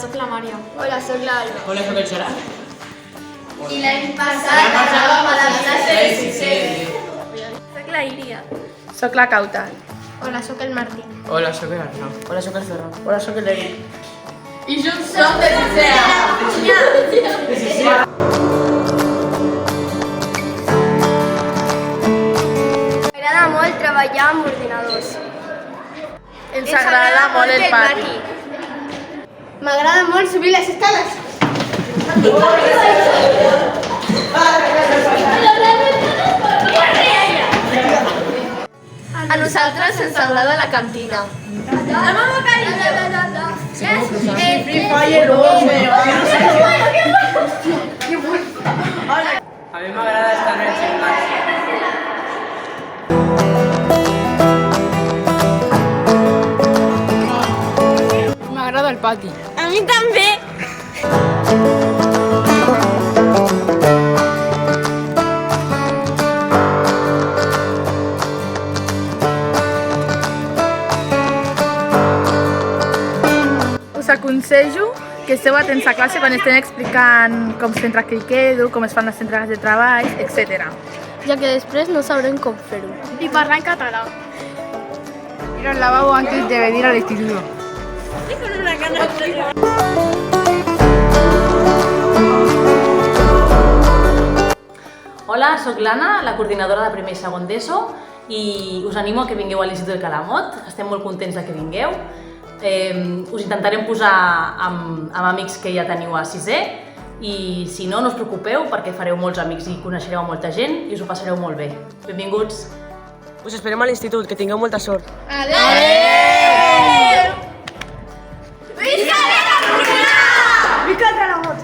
soc la Mària. Hola, soc l'Alba. Hola, soc el Gerard. I l'any passat anàvem a la classe del sisè. Soc la Iria. Soc la Cauta. Hola, soc el Martí. Hola, soc el Arnau. Hola, soc el Ferran. Hola, soc el Eric. I junts som de sisè. M'agrada molt treballar amb ordinadors. Ens agrada molt el pati. M'agrada molt subir les escales. A nosaltres ens agrada la cantina. La mama carinyo. Free Fire, A mi m'agrada estar en el gimnàs. M'agrada el pati. A mi també. Us aconsello que esteu atents a classe quan estem explicant com s'entra aquell quedo, com es fan les entregues de treball, etc. Ja que després no sabrem com fer-ho. I parlar en català. Ir al lavabo antes de venir al instituto. Hola, sóc l'Anna, la coordinadora de primer i segon d'ESO, i us animo a que vingueu a l'Institut del Calamot. Estem molt contents de que vingueu. Us intentarem posar amb amics que ja teniu a sisè, i si no, no us preocupeu perquè fareu molts amics i coneixereu molta gent i us ho passareu molt bé. Benvinguts! Us esperem a l'institut, que tingueu molta sort. Visca la comunitat! Visca el Calamot!